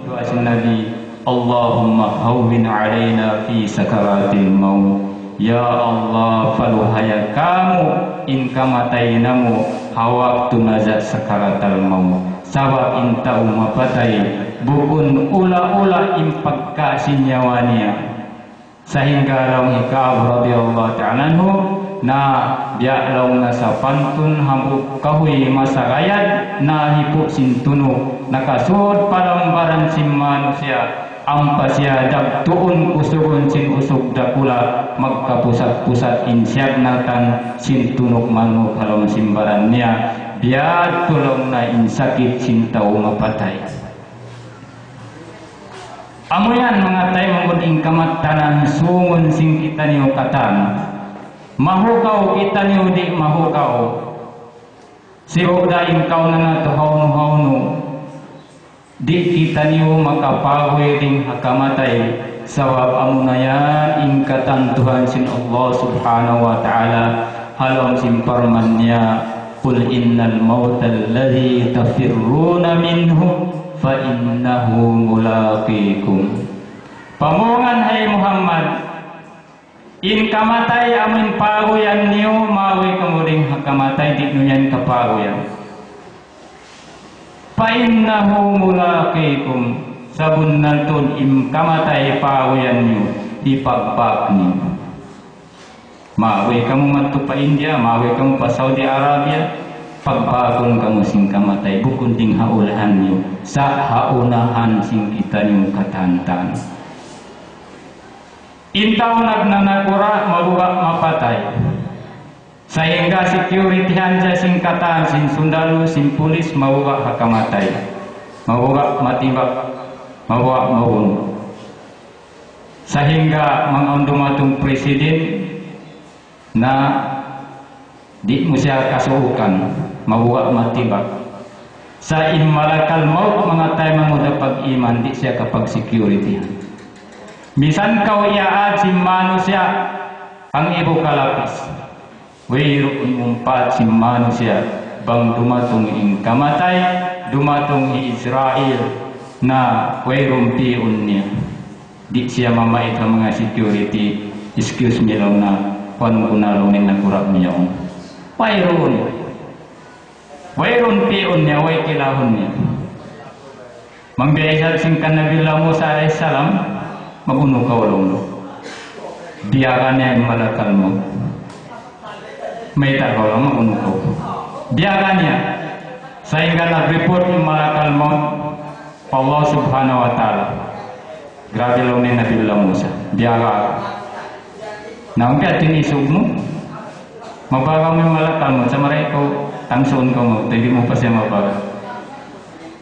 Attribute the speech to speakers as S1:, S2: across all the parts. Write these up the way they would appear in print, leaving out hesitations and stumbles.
S1: Doa Nabi, Allahumma hawwin alaina fi sakaratil maut. Ya Allah, faluhaya kamu in kamatainamu hawaktu nazat sakaratal maut. Sabab inta umapatai bukun ula-ula impagka sinyawanya. Sehingga laung hikab radhiyallahu ta'ala anhu na biak laung nasa pantun hamuk kahui masarayat na hipu sintunu nakasud palambaran sim manusia ampasya dak tuun usurun sin usuk dakula magkapusat-pusat insyag natan sin tunuk manuk halong simbarannya biar tulong na insakit sintau mapatay. Amuyan mengatai mengunding kamatanan sungun sing kita niyo katan mahukau kita niyo di mahukau sirok daing kau na tuhau-haunu di kita niyo makapawi ring hakamatay sawab amunaya ingkatan Tuhan sin Allah subhanahu wa ta'ala halong simparmannya qul innal mautal ladzi tafirruna minhu fa innahu mulaqikum. Pamungan hai Muhammad in kamatay amin paguyan niyo mawi kemuring hakamatay di nunyan kapaguyan fa innahu mulaqikum sabun nantun im kamatay paguyan niyo di pagbak niyo mawi kamu matu pa India mawi kamu pa Saudi Arabia pagbakon kamu sing kamatay bukun ting haulahan niyo sa haunahan sing kita niyo katantan intaw nagnanagura mabuga mapatay sehingga security hanja sing katan sing sundalu sing pulis mabuga hakamatay mabuga matibak mabuga mabuno sehingga mangundumatong presiden na di musya kasuhukan mabuga matibak sa immalakal maut mengatay mangudapag iman di siya kapag security bisan kau iaad si manusia ang ibu kalapis wiro umumpat si manusia bang dumatong ing kamatay dumatong Israel na wairum piun niya di siya mamait ang mga security excuse me lang na pangunalungin na kurap niya wairum piun niya way kilahon niya mambiyay sing kanabila Musa alayhis salam mabuno ka walong biyakan niya yung malakal mo may takaw lang mabuno ka biyakan niya sehingga nag-report yung malakal mo pa Allah subhanahu wa ta'ala grabe lang ni Nabiullah Musa biyakan naungkat tinisog mo mabaga mo yung malakal mo sa maray ko tangsoon ka mo hindi mo pa siya mabaga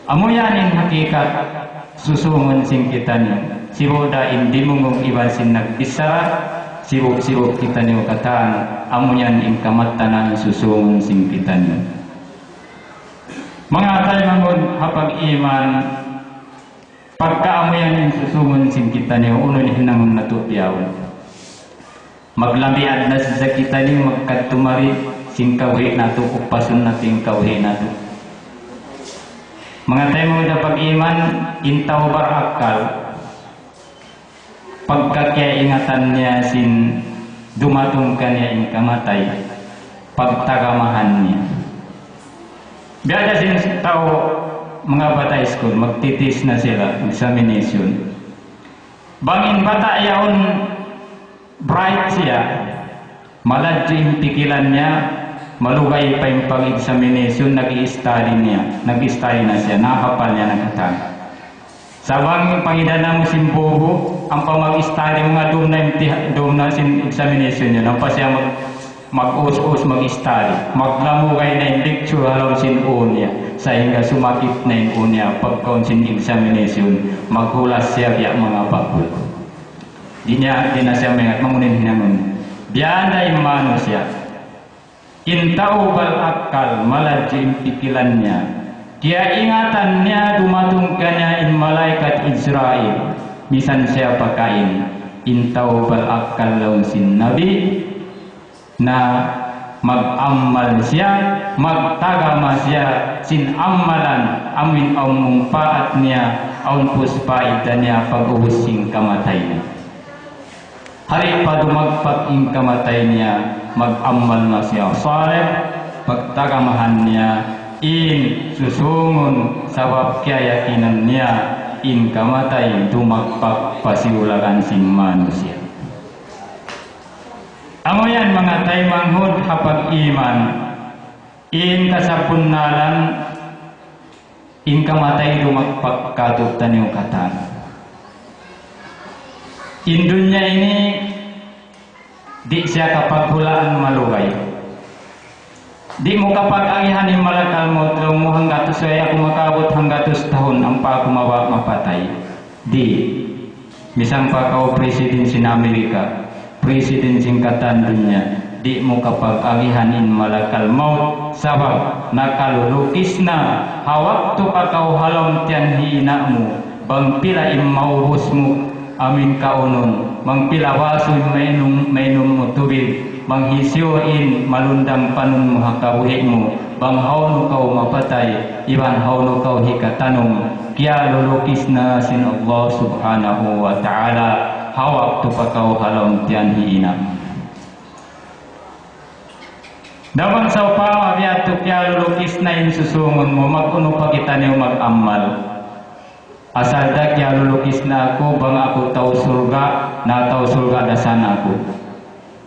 S1: amo yan yung hakikat susungon sing kita niyo siboda hindi mong iban sin nag-isara sibuk-sibuk kita niyo katan amo yan ing kamatanan susungon sing kita niyo mga atay mangon hapag iman pagka amo yan ing susungon sing kita niyo uno ni hinangon natutiyawon maglambian na sa kita niyo magkatumari sing kawhi nato upasun nating kawhi nato mga atay mo na pag-iman intaw barakal pagkakaingatan niya sin dumatong kanya ing kamatay pagtagamahan niya biada sin tao mga batay school magtitis na sila examination bangin bata yaon bright siya maladyo yung pikilan niya malugay pa yung pag-examination nag-i-study na siya nakapal niya nakatan sabang pangidana mo simbuho ang pamag-study mga doon na sin examination niya nang pa siya mag-us-us mag-study maglamugay na yung lecture halaw sin unya sehingga sumakit na yung unya pagkaon sin examination maghulas siya biya mga bakul di na siya mangunin hinangon biyanda yung manusia intau bal akal maladyo yung pikilannya dia ingatannya dumatong kanya in malaikat Israel misan siya pakain intau bal akal laun sin nabi na mag-amal siya, magtagama siya sin amalan amin ang mungpaat niya ang puspaitan niya pag-ubus sing kamatay niya. Hari pa dumagpag ing kamatay niya, mag-amal na siya saleh, pagtagamahan niya in susungon sa wapyayakinan niya in kamatay dumagpag pasiulagan sing manusia. Amo yan mga taymanghod hapag iman in kasapunalan in kamatay dumagpag kaduptan yung katan. In dunya ini di siya kapaghulaan malugay. Di mo kapag agihan yung malakal mo tulong mo hanggatos ay ako makabot hanggatos tahon ang pa kumawa mapatay. Di misang pa kao presidensi na Amerika, presidensi katan dunya, di mo kapag agihan in malakal maut sabab nakalulukis na hawak to kakao halom tiyan hina mo bang pila im maubos mo amin kaunon mangpilawasoy mainom mo tubig manghisioin malundang panun mo hakabuhi mo bang hawno kau mapatay iban hawno kau hikatanong kaya lulukis na sin Allah subhanahu wa ta'ala hawak to kakao halom tiyan hina. Dapat sa upama biya to kaya lulukis na in susungon mo mag-uno pa kita niyo mag-amal. Asal dak ya lulukis na ako bang ako tao surga na tao surga dasan ako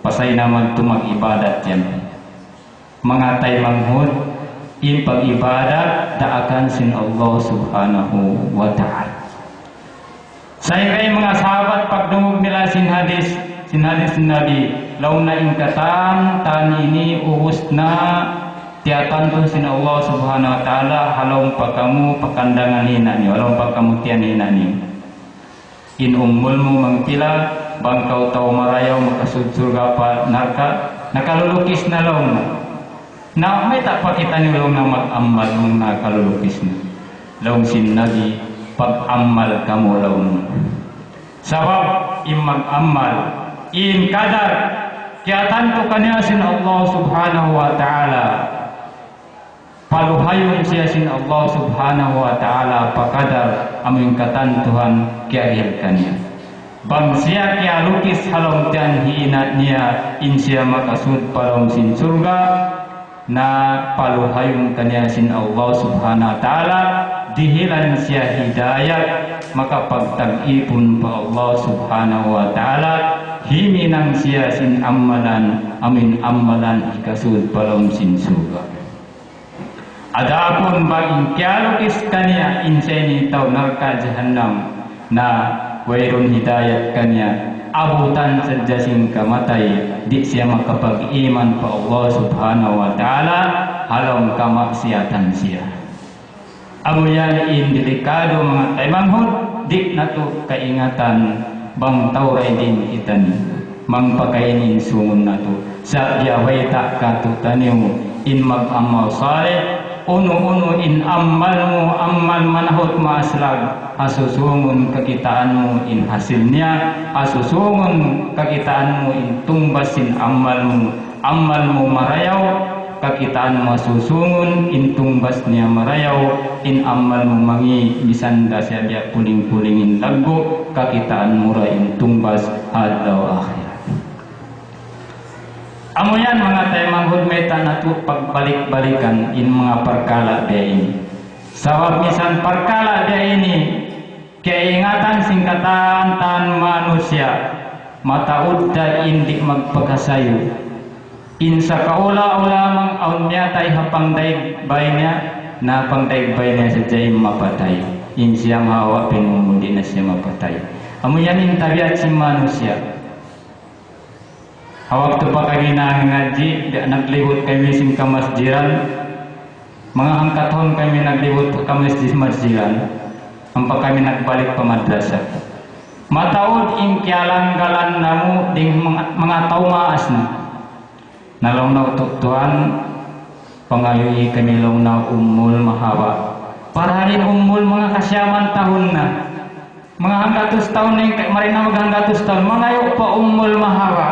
S1: pasay naman tumag-ibadat yan mga taymanghod in pag-ibadat daakan sin Allah subhanahu wa ta'ala. Say kay mga sahabat pagdungog nila sin hadis Nabi law na ingkatan tan ini uhus na tiatan pun sin Allah subhanahu wa ta'ala halong pakamu pakandangan hina niyo halong pakamu tiyan hina niyo in ummul mo mangpila bangkaw tao marayaw makasud surga pa nakalulukis na long na may tak pakita niyo long na mag-amal mong nakalulukis na long sin Nabi pag-amal kamu long sabab in mag-amal in kadar tiatan to kanya sin Allah subhanahu wa ta'ala paluhayon siya sin Allah subhanahu wa ta'ala pakadar aming katantuhan kiahil kanya. Bang siya kaya lukis halong tiyan hiinat niya in siya makasud palong sin surga na paluhayon kanya sin Allah subhanahu wa ta'ala dihilan siya hidayat makapagtag-ipon pa Allah subhanahu wa ta'ala himinang siya sin amalan amin amalan ikasud palong sin surga. Adapun bagi kialukis kanya inseni tau neraka jahannam na wairun hidayat kanya abutan sejasing kamatai di siya makapag-iman pa Allah subhanahu wa ta'ala halong kamaksiatan siya. Amo yan in delikado mga taymanghod di nato kaingatan bang tauray din itan mangpakainin sungon nato sa diaway ta katutaniw in mag-amal saleh uno in amal mo amal manahot maaslag asusungon kakitaan mo in hasilnya asusungon kakitaan mo in tumbasin amal mo marayaw kakitaan mo susungon in tumbas niya marayaw in amal mo mangi bisanda siya biya puling-pulingin lago kakitaan mo ra in tumbas hadlaw akhir. Amo yan mga taymanghod meta nato pagbalik-balikan in mga perkala dia ini. Sabab misan perkala dia ini keingatan singkatan tan manusia mataud da indi magpagasayo. In sa kaula-ula mang aun niya tay hapang daigbaay niya na pang daigbaay niya sa jay mapatay. In siya mahawa pinumundi na siya mapatay. Amo yan in tabiat si manusia. Waktu pa kami ngaji, naglibot kami sing kamasjiran. Mga hangkaton kami naglibot ka masjiran. Ampa kami nagbalik pa madrasah. Mataud ing kialang-galan namu ding mga taumaas na. Nalawnaw tuktuan pangayoy kami lawnaw ummul mahawa. Para rin ummul mga kasyaman tahun na. Mga hanggatos taon na yung marina maghanggatos taon. Mangayo pa ummul mahawa.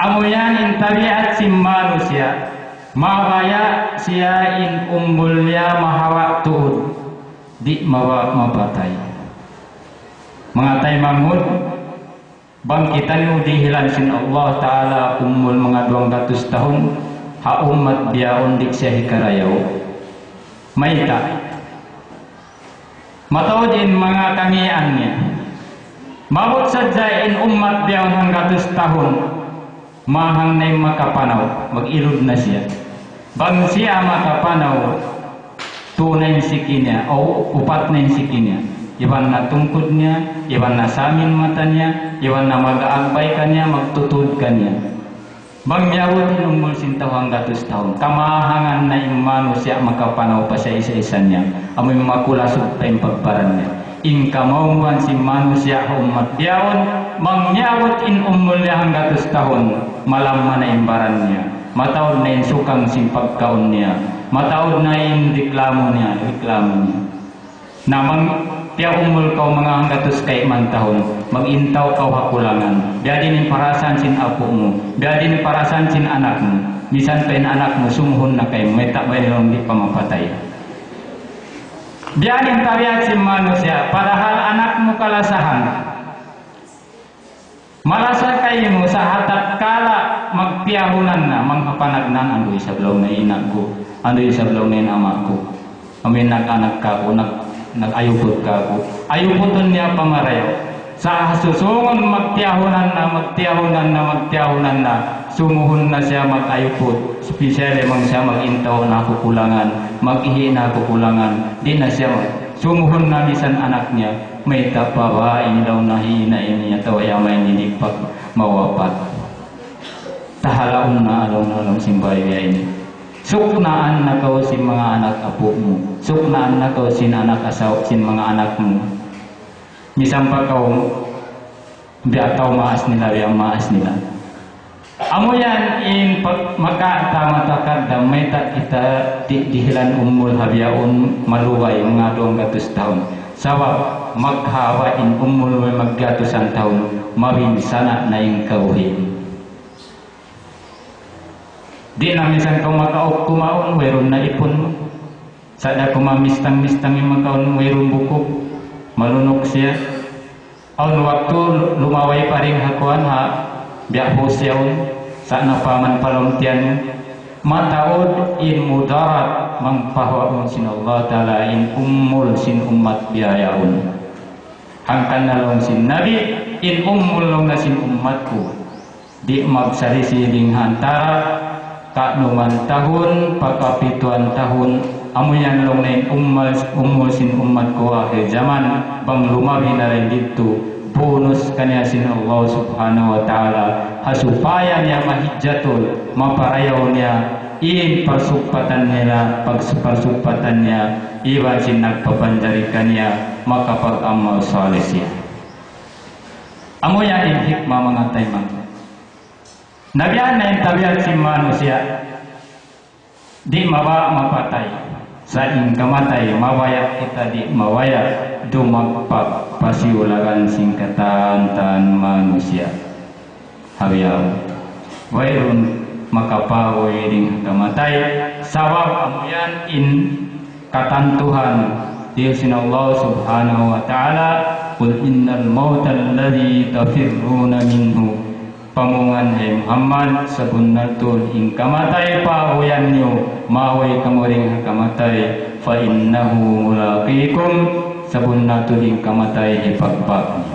S1: Amuyan in tabiat si manusia mawaya sia in umbulnya mahawak tuud di mawa mabatay mengatai mangun bangkitan dihilan sin Allah Ta'ala ummul mga 200 tahun ha umat biyaon di siya hikarayaw mayta matawdin mga kangiannya mabot sadya in umat biyaon 100 tahun mahang na makapanaw mag-ilod na siya bang siya makapanaw tunay sikinya o upat na sikinya iwan na tungkod niya iwan na samin mata niya iwan na mag-aagbay kanya magtutod kanya bang miyawot inumul sintawang 100 tahun kamahangan na imano siya makapanaw pa siya isa-isa niya amoy makulasog pa yung pagparan niya in kamauan si manusia umat biyaon mangyawat in umulya 100 tahun malam mana imbaran niya mataod na in sukang simpagkaon niya mataod na in reklamo niya namang tiya umul kau mga 100 kay man tahon magintaw kau hakulangan biya din parasan sin apo mo biya din parasan sin anak mo bisan pa in anak mo sumuhon na kay may tabay nilong di pa mapatay. Biarin tabiat si manusia padahal anakmu kalasahan malasa kayo sa hatat kala magpiyahunan na mangkapanagnan andoy sa blaw na inak ko andoy sa blaw na inamak ko amin nag-anak ka ko nag-ayupot ka ko ayupoton niya pamarayo sa susungon magtiyahunan na sumuhon na siya mag-ayupot special mang siya mag-intaw na kukulangan mag-ihi na kukulangan di na siya sumuhon na misan anak niya may tapawain daw na hihinain niya tawaya may nilipag mawapat tahalaon na along simbaya ini suknaan na kau sin mga anak apo mo suknaan na kau sin anak asaw sin mga anak mo misan pa kau biataw maas nila yang maas nila amo yan in magkatamatakad damay ta kita dihilan umul habyaon maluway mga 200 tahun sabab maghawa in umul may mag-gatusan tahun mabinsana na yung kauhin di na misan kau makaok kumaon mayroon na ipon sada kumamistang-mistang yung makaon mayroon bukog malunok siya aun waktu lumaway pa rin hakuan ha biyaho siyaon sa napaman palomtian mataod in mudarat mangpahawaon sin Allah Ta'ala in ummul sin umat biyayaon hangkan na long sin nabi in ummul long na sin umatku di magsarisiling hantara kanuman tahun pakapituan tahun amuyan long na in ummul sin umatku akhir zaman bang lumawi na rin dito bonus kanya sin Allah Subhanahu wa Ta'ala hasupaya niya mahijjatul maparayaw niya in persupatan nila pagsupatan niya iwan sin nagpapandarikan niya makapag-amal saleh siya amo yan in hikmah mga taymang nabiyan na yung tabiat si manusia di mawa mapatay sa ingkamatay mawaya kita di mawaya dumagpag pasiulagan singkatan tan manusia habiyaw wairun makapawoy ring kamatay sabab amuyan in katantuhan diyosin Allah Subhanahu wa Ta'ala qul innal mauta alladhi tafirruna minhu pamungan hay Muhammad sabunnatul ing kamatay pahuyan nyo mahoy kamuring kamatay fa innahu mulaqikum sabunnatul ing kamatay ipagpag